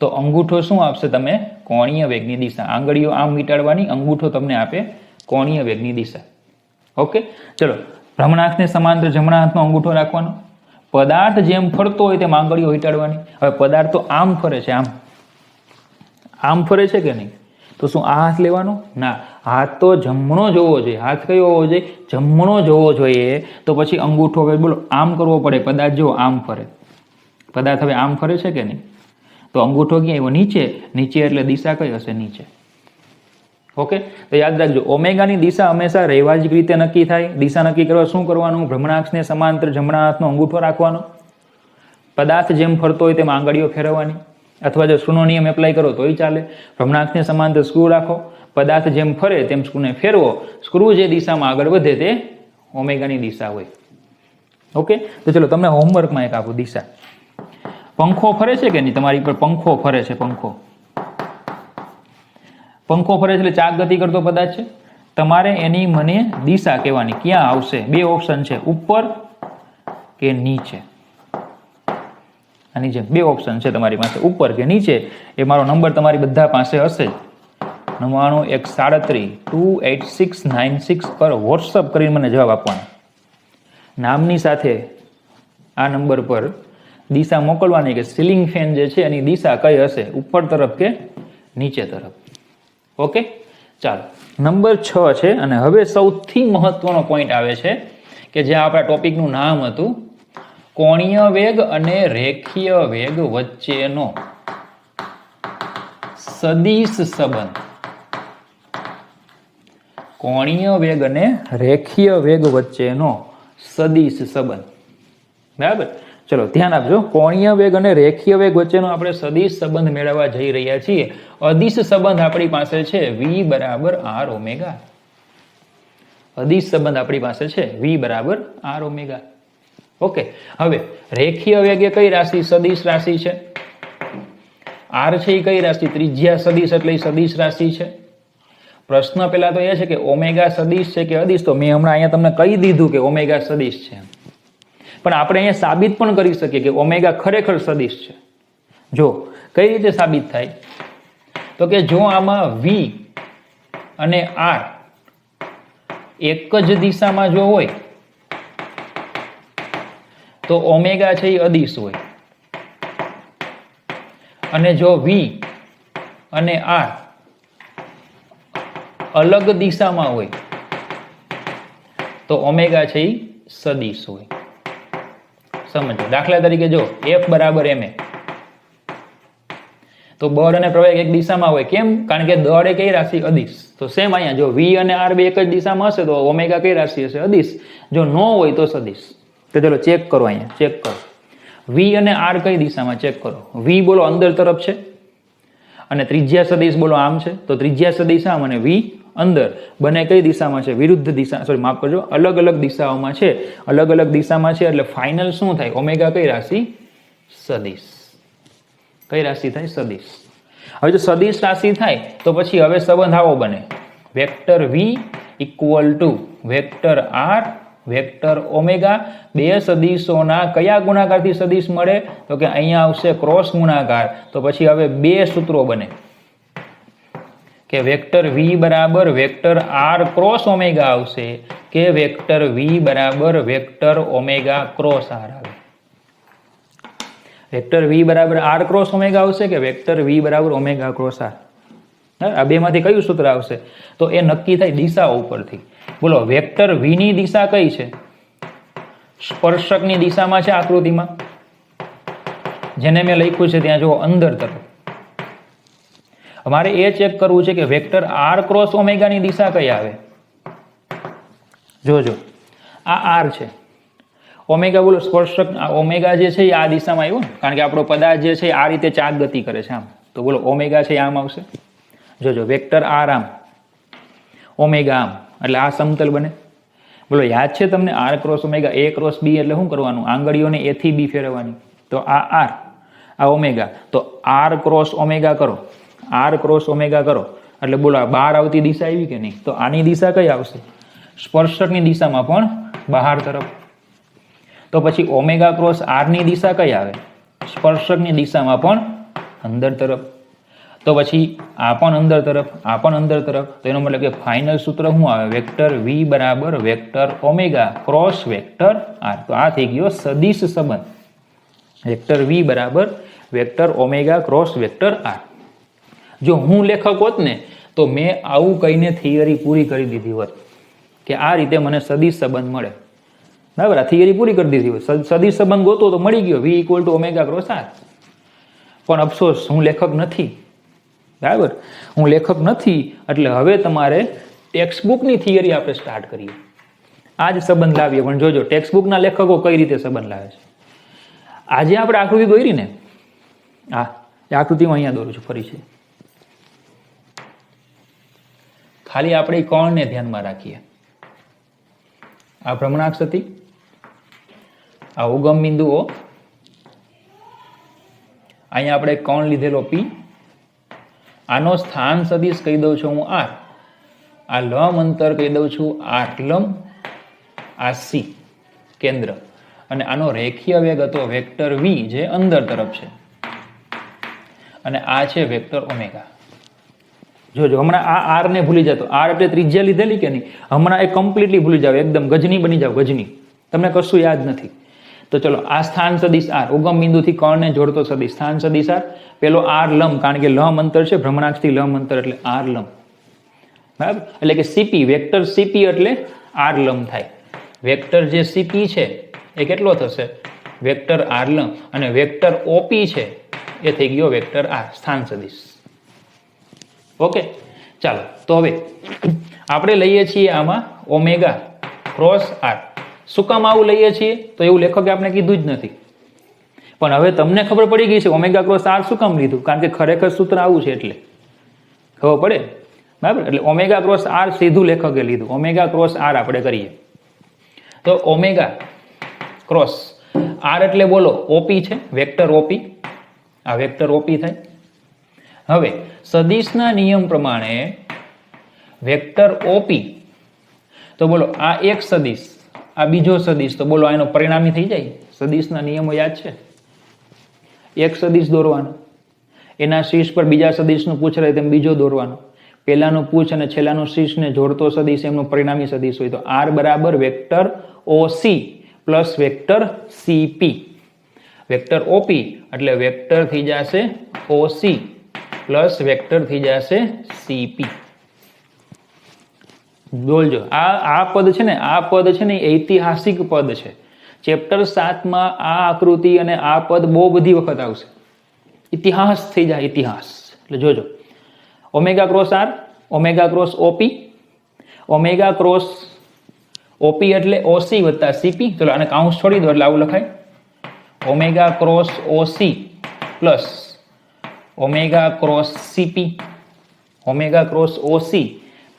તો અંગૂઠો શું આપશે? તમે કોણીય વેગની દિશા. આંગળીઓ આમ વીંટાળવાની, અંગૂઠો તમને આપે કોણીય વેગની દિશા. ઓકે, ચલો. ભ્રમણાક્ષને સમાંતર જમણા હાથનો અંગૂઠો રાખવાનો. પદાર્થ જેમ ફરતો હોય તેમ આંગળીઓ વીંટાળવાની. હવે પદાર્થ તો આમ ફરે છે, આમ ફરે છે કે નહીં? તો શું આ હાથ લેવાનો? ના, હાથ તો જમણો જોવો જોઈએ. હાથ કયો હોવો જોઈએ? જમણો જોવો જોઈએ. તો પછી અંગૂઠો હવે બોલો આમ કરવો પડે. પદાર્થ જો આમ ફરે, પદાર્થ હવે આમ ફરે છે કે નહીં? તો અંગૂઠો ક્યાં આવ્યો? નીચે એટલે દિશા કઈ હશે? નીચે. ઓકે, તો યાદ રાખજો, ઓમેગાની દિશા હંમેશા રૈવાજિક રીતે નક્કી થાય. દિશા નક્કી કરવા શું કરવાનું? ભ્રમણાક્ષને સમાંતર જમણા હાથનો અંગૂઠો રાખવાનો. પદાર્થ જેમ ફરતો હોય તેમ આંગળીઓ ફેરવવાની, અથવા જો સ્ક્રૂનો નિયમ એપ્લાય કરો તોય ચાલે. ભ્રમણાક્ષને સમાંતર સ્ક્રૂ રાખો, પદાર્થ જેમ ફરે તેમ સ્ક્રૂને ફેરવો. સ્ક્રૂ જે દિશામાં આગળ વધે તે ઓમેગાની દિશા હોય. ઓકે, તો ચલો તમને હોમવર્કમાં એક આપું. દિશા, પંખો ફરે છે કે નહીં? તમારી પર પંખો ફરે છે. પંખો ફરે છે એટલે ચાક ગતિ કરતો પદાર્થ છે. તમારે એની મને દિશા કહેવાની. ક્યાં આવશે? બે ઓપ્શન છે, ઉપર કે નીચે. આની જેમ બે ઓપ્શન છે તમારી પાસે, ઉપર કે નીચે. એ મારો નંબર તમારી બધા પાસે હશે. 9913286696 પર વોટ્સઅપ કરીને મને જવાબ આપવાનો. નામની સાથે આ નંબર પર દિશા મોકલવાની કે સીલિંગ ફેન જે છે એની દિશા કઈ હશે, ઉપર તરફ કે નીચે તરફ. ઓકે, ચાલો. નંબર 6 છે. અને હવે સૌથી મહત્વનો પોઈન્ટ આવે છે કે જે આપણા ટોપિકનું નામ હતું, કોણીય વેગ અને રેખીય વેગ વચ્ચેનો સદિશ સંબંધ. કોણીય વેગ અને રેખીય વેગ વચ્ચેનો સદિશ સંબંધ. બરાબર? ચલો ધ્યાન આપજો. કોણીય વેગ અને રેખીય વેગ વચ્ચેનો આપણે સદિશ સંબંધ મેળવવા જઈ રહ્યા છીએ. અદિશ સંબંધ આપણી પાસે છે v બરાબર r ઓમેગા. અદિશ સંબંધ આપણી પાસે છે v બરાબર r ઓમેગા. ઓકે, હવે રેખીય વેગ એ કઈ રાશિ? સદિશ રાશિ છે. r છે એ કઈ રાશિ? ત્રિજ્યા સદિશ, એટલે સદિશ રાશિ છે. પ્રશ્ન પેલા તો એ છે કે ઓમેગા સદિશ છે કે અદિશ? તો મેં હમણાં અહીંયા તમને કહી દીધું કે ઓમેગા સદિશ છે. પણ આપણે અહીંયા સાબિત પણ કરી શકીએ કે ઓમેગા ખરેખર સદિશ છે. જો કઈ રીતે સાબિત થાય? તો કે જો આમાં v અને r એક જ દિશામાં જો હોય તો ઓમેગા છે એ અદિશ હોય, અને જો v અને r અલગ દિશામાં હોય તો ઓમેગા છે એ સદિશ હોય. સમજો. દાખલા તરીકે જો F બરાબર ma, તો બળ અને પ્રવેગ એક દિશામાં હોય. કેમ? કારણ કે દળ એ કઈ રાશિ? અદિશ. તો સેમ અહીંયા જો v અને r બે એક જ દિશામાં હશે તો ઓમેગા કઈ રાશિ હશે? અદિશ. જો ન હોય તો સદિશ. તો ચલો ચેક કરો, અહીંયા ચેક કરો. v અને r કઈ દિશામાં? ચેક કરો. v બોલો અંદર તરફ છે અને ત્રિજ્યા સદિશ બોલો આમ છે. તો ત્રિજ્યા સદિશ આમ અને v અંદર. બંને કઈ દિશામાં છે? વિરુદ્ધ દિશા, સોરી માફ કરજો, અલગ અલગ દિશાઓમાં છે. અલગ અલગ દિશામાં છે એટલે ફાઇનલ શું થાય? ઓમેગા કઈ રાશિ? સદિશ. કઈ રાશિ થાય? સદિશ. હવે જો સદિશ રાશિ થાય તો પછી હવે સંબંધ આવો બને, vector v equal to vector r vector omega. બે સદિશોના કયા ગુણાકારથી સદિશ મળે? તો કે અહીંયા આવશે ક્રોસ ગુણાકાર. તો પછી હવે બે સૂત્રો બને કે વેક્ટર v બરાબર વેક્ટર r ક્રોસ ઓમેગા આવશે કે વેક્ટર v બરાબર વેક્ટર ઓમેગા ક્રોસ r આવે. વેક્ટર v બરાબર r ક્રોસ ઓમેગા આવશે કે વેક્ટર v બરાબર ઓમેગા ક્રોસ r? આ બેમાંથી કયું સૂત્ર આવશે? તો એ નક્કી થાય દિશા ઉપરથી. બોલો વેક્ટર v ની દિશા કઈ છે? સ્પર્શકની દિશામાં છે આકૃતિમાં, જેને મેં લખ્યું છે ત્યાં જો અંદર તરફ. અમારે એ ચેક કરવું છે કે વેક્ટર r ક્રોસ ઓમેગા ની દિશા કઈ આવે? જોજો આ r છે, ઓમેગા બોલો સ્પર્શક ઓમેગા જે છે એ આ દિશામાં આવ્યો, કારણ કે આપણો પદાર્થ જે છે આ રીતે ચાક ગતિ કરે છે આમ. તો બોલો ઓમેગા છે આમ આવશે. જોજો વેક્ટર r આમ, ઓમેગા આમ, એટલે આ સમતલ બને. બોલો યાદ છે તમને r cross omega? a cross b એટલે શું કરવાનું? આંગળીઓને a થી b ફેરવવાની. તો આ r, આ ઓમેગા, તો r ક્રોસ ઓમેગા કરો, r ક્રોસ ઓમેગા કરો એટલે બોલો આ બહાર આવતી દિશા આવી કે નહીં? તો આની દિશા કઈ આવશે? સ્પર્શકની દિશામાં પણ બહાર તરફ. તો પછી ઓમેગા ક્રોસ r ની દિશા કઈ આવે? સ્પર્શકની દિશામાં પણ અંદર તરફ. તો પછી આ પણ અંદર તરફ, આ પણ અંદર તરફ. તો એનો મતલબ કે ફાઇનલ સૂત્ર શું આવે? વેક્ટર v બરાબર vector omega cross vector r. તો આ થઈ ગયો સદિશ સંબંધ, વેક્ટર v બરાબર vector omega cross vector r. જો હું લેખક હોત ને તો મેં આવું કહીને થિયરી પૂરી કરી દીધી હોત કે આ રીતે મને સદિશ સંબંધ મળે. બરાબર, આ થિયરી પૂરી કરી દીધી હોય. સદિશ સંબંધ ગોતો તો મળી ગયો, v equal to omega cross r. પણ અફસોસ હું લેખક નથી. બરાબર, હું લેખક નથી એટલે હવે તમારે ટેક્સ્ટબુકની થિયરી આપણે સ્ટાર્ટ કરીએ. આ જ સંબંધ લાવીએ. પણ જોજો ટેક્સ્ટબુકના લેખકો કઈ રીતે સંબંધ લાવે છે. આજે આપણે આકૃતિ દોરી ને, આ આકૃતિમાં અહીંયા દોરું છું ફરી છે. ખાલી આપણે કોણને ધ્યાનમાં રાખીએ. આ ભ્રમણાક્ષ હતી, આ ઉગમ બિંદુઓ, અહીંયા આપણે કોણ લીધેલો p, આનો સ્થાન સદિશ કહી દઉં છું હું r, આ લંબ અંતર કહી દઉં છું r લંબ, આ c કેન્દ્ર, અને આનો રેખીય વેગ હતો વેક્ટર v જે અંદર તરફ છે, અને આ છે વેક્ટર ઓમેગા. જોજો હમણાં આ r ને ભૂલી જતો, r એટલે ત્રિજ્યા લીધેલી કે નહીં, હમણાં એ કમ્પ્લીટલી ભૂલી જાવ, એકદમ ગજની બની જાવ, ગજની, તમને કશું યાદ નથી. તો ચલો આ સ્થાન સદિશ r, ઉગમ બિંદુથી કર્ણને જોડતો સદિશ, સ્થાન સદિશ r. પેલો r લંબ, કારણ કે લંબ અંતર છે, ભ્રમણાક્ષથી લંબ અંતર એટલે r લંબ. બરાબર, એટલે કે cp, વેક્ટર cp એટલે r લંબ થાય. વેક્ટર જે cp છે એ કેટલો થશે? વેક્ટર r લંબ. અને વેક્ટર op છે એ થઈ ગયો વેક્ટર r, સ્થાન સદિશ. ઓકે, ચાલો તો હવે આપણે લઈએ છીએ આમાં ઓમેગા ક્રોસ r. શું કામ આવું લઈએ છીએ? તો એવું લેખકે આપણે કીધું જ નથી, પણ હવે તમને ખબર પડી ગઈ છે ઓમેગા ક્રોસ r શું કામ લીધું, કારણ કે ખરેખર સૂત્ર આવું છે એટલે ખબર પડે. બરાબર, એટલે ઓમેગા ક્રોસ r સીધું લેખકે લીધું. ઓમેગા ક્રોસ r આપણે કરીએ તો ઓમેગા ક્રોસ r એટલે બોલો op છે, વેક્ટર op, આ વેક્ટર op થાય. હવે સદિશના નિયમ પ્રમાણે વેક્ટર op, તો બોલો આ એક સદિશ, આ બીજો સદિશ, તો બોલો એનો પરિણામી થઈ જાય. સદિશના નિયમો યાદ છે. એક સદિશ દોરવાનો, એના શીર્ષ પર બીજા સદિશનું પૂછ રહે તેમ બીજો દોરવાનો, પહેલાનું પૂછ અને છેલ્લાનું શીર્ષને જોડતો સદિશ એમનું પરિણામી સદિશ હોય. તો r બરાબર vector oc plus vector cp. Vector op એટલે વેક્ટર થઈ જશે oc પ્લસ વેક્ટર થઈ જશે cp. બોલજો આ પદ છે ને, આ પદ છે ને ઐતિહાસિક પદ છે. ચેપ્ટર 7 માં આ આકૃતિ અને આ પદ બહુ બધી વખત આવશે. ઇતિહાસ થઈ જાય, ઇતિહાસ. એટલે જોજો, omega cross R, omega cross OP, omega cross OP એટલે ઓસી વત્તા સીપી. ચલો આને કાઉન્સ છોડી દો એટલે આવું લખાય, omega cross OC plus omega cross CP, omega cross OC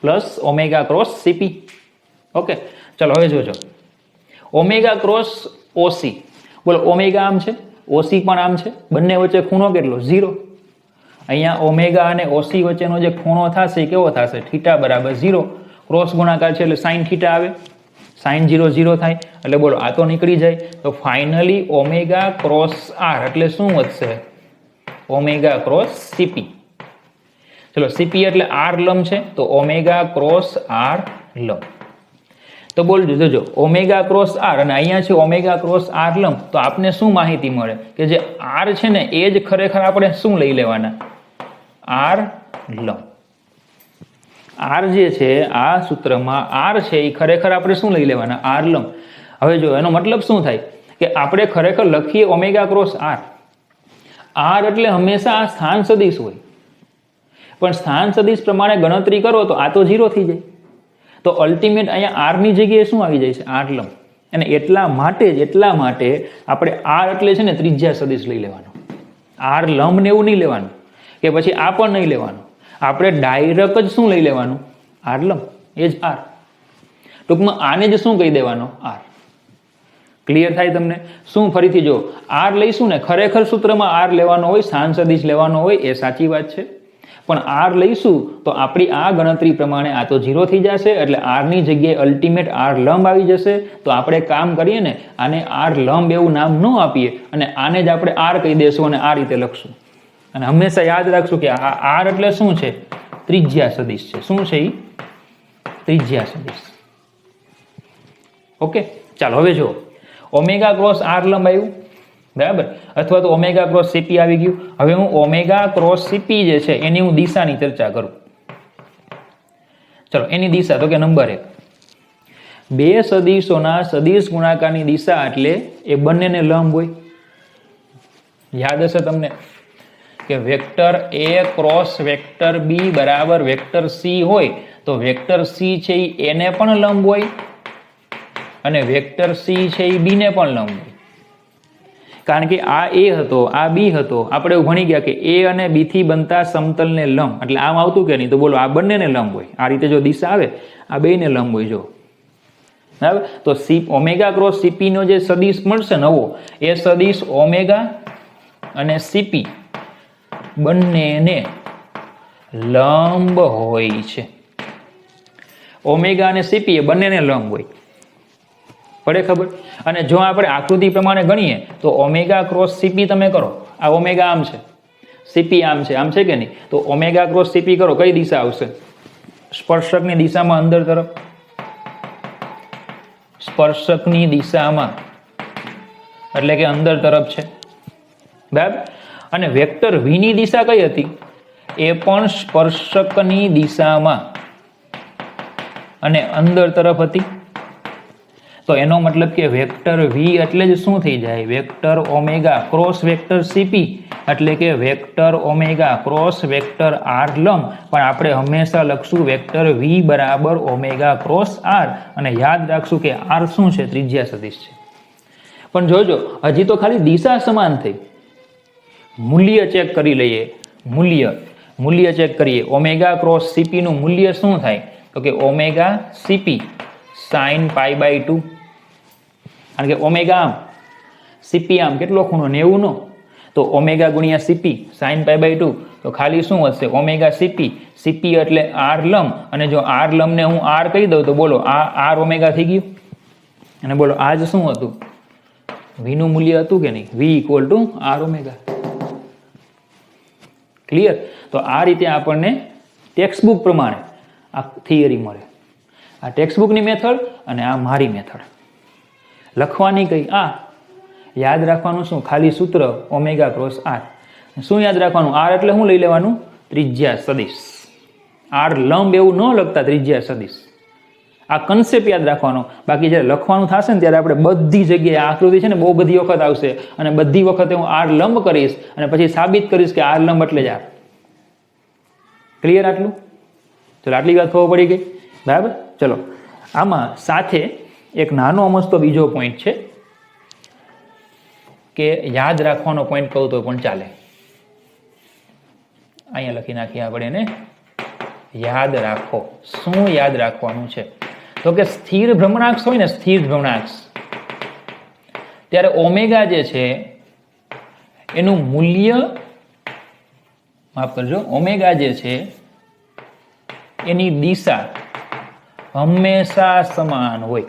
plus omega cross CP. Okay, ચલો હવે જોજો, ઓમેગા ક્રોસ ઓસી, બોલો ઓમેગા આમ છે, ઓસી પણ આમ છે, બંને વચ્ચે ખૂણો કેટલો? 0. અહીંયા ઓમેગા અને ઓસી વચ્ચેનો જે ખૂણો થશે કેવો થશે? થીટા બરાબર 0. ક્રોસ ગુણાકાર છે એટલે સાઇન થીટા આવે, સાઇન 0 0 થાય. એટલે બોલો આ તો નીકળી જાય. તો ફાઇનલી ઓમેગા ક્રોસ આર એટલે શું વધશે? Omega cross CP. ચલો સીપી એટલે આર લંબ છે, તો ઓમેગા ક્રોસ આર લંબ. તો બોલજો, જોજો, ઓમેગા ક્રોસ આર અને અહીંયા છે ઓમેગા ક્રોસ આર લંબ. તો આપને શું માહિતી મળે કે જે આર છે ને એ જ ખરેખર આપણે શું લઈ લેવાના? આર લંબ. આર જે છે આ સૂત્રમાં આર છે એ ખરેખર આપણે શું લઈ લેવાના? આર લંબ. હવે જો એનો મતલબ શું થાય કે આપણે ખરેખર લખીએ ઓમેગા ક્રોસ આર. આર એટલે હંમેશા આ સ્થાન સદિશ હોય, પણ સ્થાન સદિશ પ્રમાણે ગણતરી કરો તો આ તો 0 થઈ જાય. તો અલ્ટિમેટ અહીંયા આરની જગ્યાએ શું આવી જાય છે? આર લંબ. અને એટલા માટે આપણે આર એટલે છે ને ત્રિજ્યા સદિશ લઈ લેવાનો. આર લંબ ને એવું નહીં લેવાનું કે પછી આ પણ નહીં લેવાનું. આપણે ડાયરેક્ટ જ શું લઈ લેવાનું? આર લંબ. એ જ આર. ટૂંકમાં આને જ શું કહી દેવાનો? આર. ક્લિયર થાય તમને? શું ફરીથી જો આર લઈશું ને, ખરેખર સૂત્રમાં આર લેવાનો હોય, સ્થાન સદિશ લેવાનો હોય, એ સાચી વાત છે. પણ આર લઈશું તો આપણી આ ગણતરી પ્રમાણે આ તો 0 થઈ જશે. એટલે આરની જગ્યાએ અલ્ટિમેટ આર લંબ આવી જશે. તો આપણે કામ કરીએ ને, આને આર લંબ એવું નામ ન આપીએ અને આને જ આપણે આર કહી દેશું અને આ રીતે લખશું. અને હંમેશા યાદ રાખશું કે આ આર એટલે શું છે? ત્રિજ્યા સદિશ છે. શું છે એ? ત્રિજ્યા સદિશ. ઓકે, ચાલો હવે જો ઓમેગા ક્રોસ આર લંબ આવ્યું, બરાબર, અથવા તો ઓમેગા ક્રોસ સીપી આવી ગયું. હવે હું ઓમેગા ક્રોસ સીપી જે છે એની હું દિશાની ચર્ચા કરું. ચલો એની દિશા તો કે નંબર 1, બે સદિશોના સદિશ ગુણાકારની દિશા એટલે એ બંનેને લંબ હોય. યાદ હશે તમને કે વેક્ટર એ ક્રોસ વેક્ટર બી બરાબર વેક્ટર સી હોય તો વેક્ટર સી છે એ એને પણ લંબ હોય અને વેક્ટર સી છે એ બી ને પણ લંબ હોય. કારણ કે આ એ હતો, આ બી હતો. આપણે ભણી ગયા કે એ અને બી થી બનતા સમતલને લંબ, એટલે આમ આવતું કે નહીં? તો બોલો આ બંનેને લંબ હોય. આ રીતે જો દિશા આવે આ બેયને લંબ હોય. જો બરાબર, તો સી ઓમેગા ક્રોસ સીપી નો જે સદિશ મળશે નવો, એ સદિશ ઓમેગા અને સીપી બંનેને લંબ હોય છે. ઓમેગા અને સીપી એ બંનેને લંબ હોય. પડે ખબર? અને જો આપણે આકૃતિ પ્રમાણે ગણીએ તો ઓમેગા ક્રોસ સીપી તમે કરો, આ ઓમેગા આમ છે, સીપી આમ છે, આમ છે કે નહીં? તો ઓમેગા ક્રોસ સીપી કરો, કઈ દિશા આવશે? સ્પર્શકની દિશામાં અંદર તરફ. સ્પર્શકની દિશામાં એટલે કે અંદર તરફ છે, બરાબર. અને વેક્ટર વી ની દિશા કઈ હતી? એ પણ સ્પર્શકની દિશામાં અને અંદર તરફ હતી. તો એનો મતલબ કે વેક્ટર વી એટલે જ શું થઈ જાય? Vector omega cross vector CP એટલે કે vector omega cross vector R લંબ. પણ આપણે હંમેશા લખશું વેક્ટર વી બરાબર ઓમેગા ક્રોસ આર અને યાદ રાખશું કે આર શું છે? ત્રિજ્યા સદિશ છે. પણ જોજો હજી તો ખાલી દિશા સમાન થઈ. મૂલ્ય ચેક કરી લઈએ. મૂલ્ય ચેક કરીએ. ઓમેગા ક્રોસ સીપી નું મૂલ્ય શું થાય? તો કે ઓમેગા સીપી સાઇન π/2. કારણ કે ઓમેગા આમ, સીપી આમ, કેટલો ખૂણો? 90 નો. તો ઓમેગા ગુણ્યા સીપી સાઇન π/2. તો ખાલી શું વધશે? Omega CP. સીપી એટલે આર લંબ, અને જો આર લંબ ને હું આર કહી દઉં તો બોલો આ આર ઓમેગા થઈ ગયું. અને બોલો આ જ શું હતું? વી નું મૂલ્ય હતું કે નહીં? V equal to R omega. Clear? તો આ રીતે આપણને ટેક્સ્ટબુક પ્રમાણે આ થિયરી મળે. આ ટેક્સ્ટબુકની મેથડ અને આ મારી મેથડ. લખવાની કઈ? આ યાદ રાખવાનું શું? ખાલી સૂત્ર ઓમેગા ક્રોસ આર. શું યાદ રાખવાનું? આર એટલે શું લઈ લેવાનું? ત્રિજ્યા સદિશ. આર લંબ એવું ન લખતા, ત્રિજ્યા સદિશ. આ કન્સેપ્ટ યાદ રાખવાનો. બાકી જ્યારે લખવાનું થશે ને ત્યારે આપણે બધી જગ્યાએ આ આકૃતિ છે ને બહુ બધી વખત આવશે અને બધી વખતે હું આર લંબ કરીશ અને પછી સાબિત કરીશ કે આર લંબ એટલે જ આર. ક્લિયર આટલું? ચલો આટલી વાત ખબર પડી ગઈ બરાબર. ચલો આમાં સાથે એક નાનો અમસ્તો બીજો પોઈન્ટ છે કે યાદ રાખવાનો પોઈન્ટ કહું તો પણ ચાલે. અહીંયા લખી નાખીએ આપણે એને. યાદ રાખો. શું યાદ રાખવાનું છે? તો કે સ્થિર ભ્રમણાક્ષ હોય ને, સ્થિર ભ્રમણાક્ષ, ત્યારે ઓમેગા જે છે એનું મૂલ્ય, માફ કરજો, ઓમેગા જે છે એની દિશા હંમેશા સમાન હોય,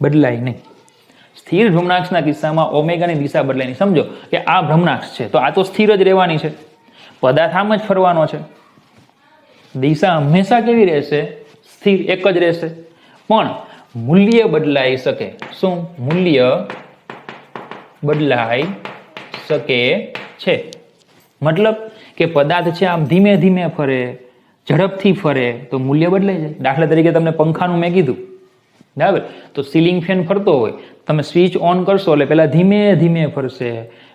બદલાય નહીં. સ્થિર ભ્રમણાક્ષના કિસ્સામાં ઓમેગાની દિશા બદલાય નહીં. સમજો કે આ ભ્રમણાક્ષ છે તો આ તો સ્થિર જ રહેવાની છે, પદાર્થ આમ જ ફરવાનો છે, દિશા હંમેશા કેવી રહેશે? સ્થિર, એક જ રહેશે. પણ મૂલ્ય બદલાઈ શકે. શું? મૂલ્ય બદલાઈ શકે છે. મતલબ કે પદાર્થ છે આમ ધીમે ધીમે ફરે, ઝડપથી ફરે તો મૂલ્ય બદલાઈ જાય. દાખલા તરીકે તમને પંખાનું મેં કીધું બરાબર, તો સીલિંગ ફેન ફરતો હોય, તમે સ્વિચ ઓન કરશો એટલે પહેલા ધીમે ધીમે ફરશે,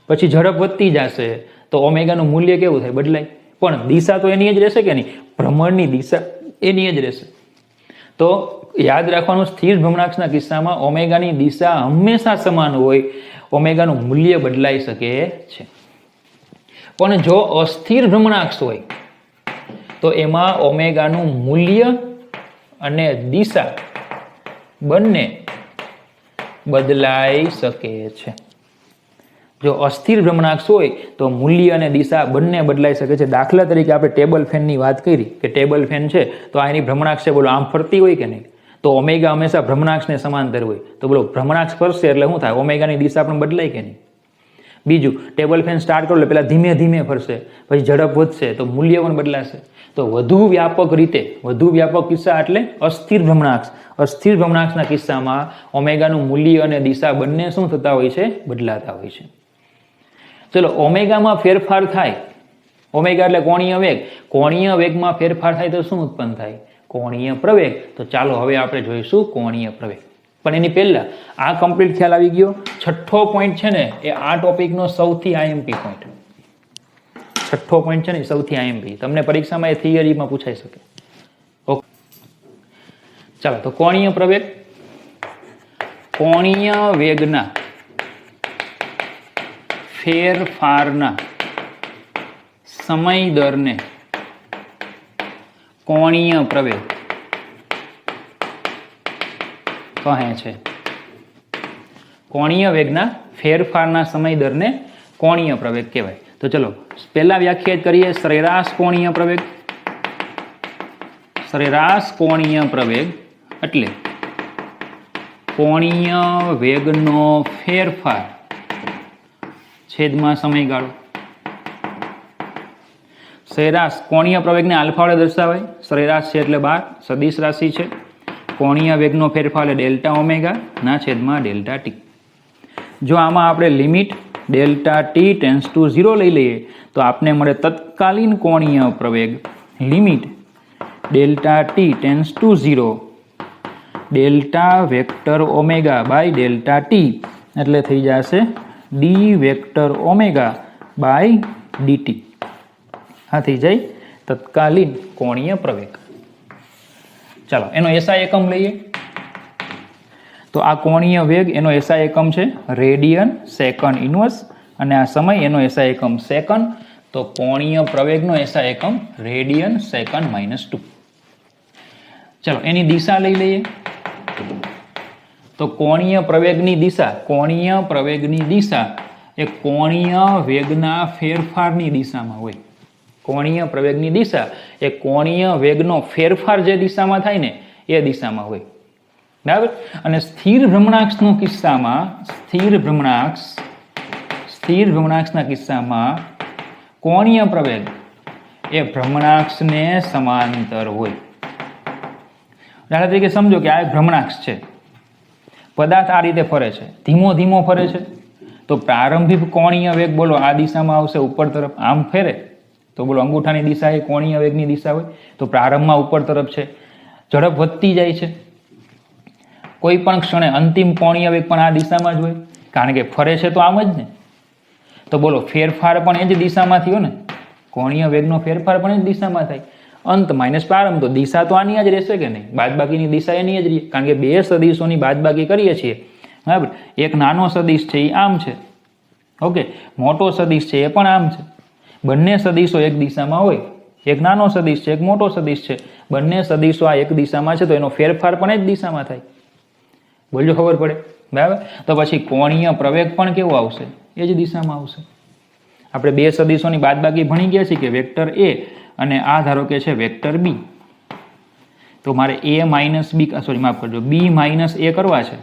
પછી ઝડપ વધતી જશે, તો ઓમેગાનું મૂલ્ય કેવું થાય? બદલાય. પણ દિશા તો એની જ રહેશે કે નહીં? ભ્રમણની દિશા એની જ રહેશે. તો યાદ રાખવાનું, સ્થિર ભ્રમણાક્ષના કિસ્સામાં ઓમેગાની દિશા હંમેશા સમાન હોય, ઓમેગાનું મૂલ્ય બદલાઈ શકે છે. પણ જો અસ્થિર ભ્રમણાક્ષ હોય તો એમાં ઓમેગાનું મૂલ્ય અને દિશા બંને બદલાઈ શકે છે. જો અસ્થિર ભ્રમણાક્ષ હોય તો મૂલ્ય અને દિશા બંને બદલાઈ શકે છે. દાખલા તરીકે આપણે ટેબલ ફેનની વાત કરી કે ટેબલ ફેન છે તો આ એની ભ્રમણાક્ષ છે, બોલો આમ ફરતી હોય કે નહીં? તો ઓમેગા હંમેશા ભ્રમણાક્ષને સમાંતર હોય, તો બોલો ભ્રમણાક્ષ ફરશે એટલે શું થાય? ઓમેગાની દિશા પણ બદલાય કે નહીં? બીજું, ટેબલ ફેન સ્ટાર્ટ કરો એટલે પહેલાં ધીમે ધીમે ફરશે, પછી ઝડપ વધશે તો મૂલ્ય પણ બદલાશે. તો વધુ વ્યાપક રીતે, વધુ વ્યાપક કિસ્સા એટલે અસ્થિર ભ્રમણાક્ષ. અસ્થિર ભ્રમણાક્ષના કિસ્સામાં ઓમેગાનું મૂલ્ય અને દિશા બંને શું થતા હોય છે? બદલાતા હોય છે. ચલો ઓમેગામાં ફેરફાર થાય, ઓમેગા એટલે કોણીય વેગ, કોણીય વેગમાં ફેરફાર થાય તો શું ઉત્પન્ન થાય? કોણીય પ્રવેગ. તો ચાલો હવે આપણે જોઈશું કોણીય પ્રવેગ. પણ એની પહેલા આ કમ્પ્લીટ ખ્યાલ આવી ગયો. છઠ્ઠો પોઈન્ટ છે ને એ આ ટોપિકનો સૌથી આઈએમપી પોઈન્ટ. છઠ્ઠો પોઈન્ટ છે ને સૌથી આઈએમપી, તમને પરીક્ષામાં એ થિયરીમાં પૂછાઈ શકે. ઓકે ચાલો, તો કોણીય પ્રવેગ, કોણીય વેગના ફેરફારના સમય દરને કોણીય પ્રવેગ કહે છે. કોણીય વેગના ફેરફારના સમય દરને કોણીય પ્રવેગ કહેવાય. તો ચલો પહેલા વ્યાખ્યાયિત કરીએ સરેરાશ કોણીય પ્રવેગ. સરેરાશ કોણીય પ્રવેગ એટલે કોણીય વેગનો ફેરફાર છેદમાં સમયગાળો. સરેરાશ કોણીય પ્રવેગને આલ્ફા વડે દર્શાવાય. સરેરાશ છે એટલે 12, સદિશ રાશિ છે. કોણીય વેગનો ફેરફાર એટલે ડેલ્ટા ઓમેગા ના છેદમાં ડેલ્ટા ટી. જો આમાં આપણે limit delta T tends to 0 લઈ લઈએ તો આપને મળે તત્કાલીન કોણીય પ્રવેગ limit delta T tends to 0 delta vector omega by delta T એટલે થઈ જશે D vector omega by DT. આ થઈ જાય તત્કાલીન કોણીય પ્રવેગ. ચાલો એનો એસઆઈ એકમ લઈએ. તો આ કોણીય વેગ એનો એસઆઈ એકમ છે રેડિયન સેકન્ડ ઇનવર્સ અને આ સમય એનો એસઆઈ એકમ સેકન્ડ. તો કોણીય પ્રવેગનો એસઆઈ એકમ રેડિયન સેકન્ડ -2. ચલો એની દિશા લઈ લઈએ. તો કોણીય પ્રવેગની દિશા, કોણીય પ્રવેગની દિશા એ કોણીય વેગના ફેરફારની દિશામાં હોય. કોણીય પ્રવેગની દિશા એ કોણીય વેગનો ફેરફાર જે દિશામાં થાય ને એ દિશામાં હોય. બરાબર. અને સ્થિર ભ્રમણાક્ષનો કિસ્સામાં, સ્થિર ભ્રમણાક્ષના કિસ્સામાં કોણીય પ્રવેગ એ ભ્રમણાક્ષને સમાંતર હોય. દાખલા તરીકે સમજો કે આ એક ભ્રમણાક્ષ છે, પદાર્થ આ રીતે ફરે છે, ધીમો ધીમો ફરે છે, તો પ્રારંભિક કોણીય વેગ બોલો આ દિશામાં આવશે ઉપર તરફ. આમ ફેરે તો બોલો અંગૂઠાની દિશા એ કોણીય વેગની દિશા હોય, તો પ્રારંભમાં ઉપર તરફ છે, ઝડપ વધતી જાય છે, કોઈ પણ ક્ષણે અંતિમ કોણીય વેગ પણ આ દિશામાં જ હોય, કારણ કે ફરે છે તો આમ જ ને. તો બોલો ફેરફાર પણ એ જ દિશામાં થયો ને, કોણીય વેગનો ફેરફાર પણ એ જ દિશામાં થાય. અંત માઇનસ પ્રારંભ, તો દિશા તો આની જ રહેશે કે નહીં, બાદબાકીની દિશા એની જ રહી, કારણ કે બે સદિશોની બાદબાકી કરીએ છીએ, બરાબર. એક નાનો સદિશ છે એ આમ છે, ઓકે, મોટો સદિશ છે એ પણ આમ છે. બંને સદિશો એક દિશામાં હોય, એક નાનો સદિશ છે એક મોટો સદિશ છે, બંને સદિશો આ એક દિશામાં છે તો એનો ફેરફાર પણ એ જ દિશામાં થાય. બોલજો ખબર પડે, બરાબર. તો પછી કોણીય પ્રવેગ પણ કેવો આવશે, એ જ દિશામાં આવશે. આપણે બે સદિશોની બાદબાકી ભણી ગયા છીએ કે વેક્ટર એ અને આ ધારો કે છે વેક્ટર બી, તો મારે એ માઇનસ બી, સોરી માફ કરજો, બી માઇનસ એ કરવા છે,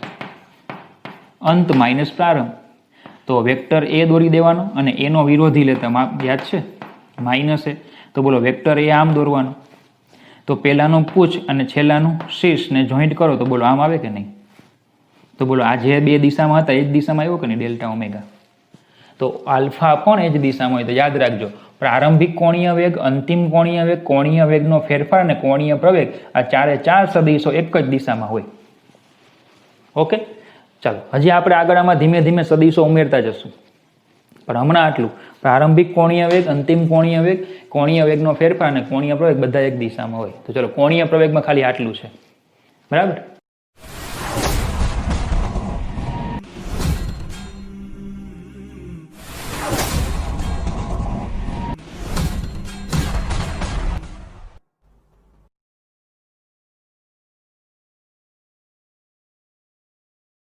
અંત માઇનસ પ્રારંભ. તો વેક્ટર એ દોરી દેવાનો અને એનો વિરોધી લેતા યાદ છે માઇનસ એ, તો બોલો વેક્ટર એ આમ દોરવાનો. તો પહેલાનું પૂછ અને છેલ્લાનું શીર્ષને જોઈન્ટ કરો તો બોલો આમ આવે કે નહીં. તો બોલો આ જે બે દિશામાં હતા એ જ દિશામાં આવ્યો કે નહીં, ડેલ્ટા ઓમેગા. તો આલ્ફા પણ એ જ દિશામાં હોય. તો યાદ રાખજો, પ્રારંભિક કોણીય વેગ, અંતિમ કોણીય વેગ, કોણીય વેગનો ફેરફાર અને કોણીય પ્રવેગ, આ ચારે ચાર સદિશો એક જ દિશામાં હોય. ઓકે, ચાલો હજી આપણે આગળ આમાં ધીમે ધીમે સદિશો ઉમેરતા જશું, પણ હમણાં આટલું. પ્રારંભિક કોણીય વેગ, અંતિમ કોણીય વેગ, કોણીય વેગનો ફેરફાર અને કોણીય પ્રવેગ બધા એક દિશામાં હોય. તો ચલો કોણીય પ્રવેગમાં ખાલી આટલું છે, બરાબર.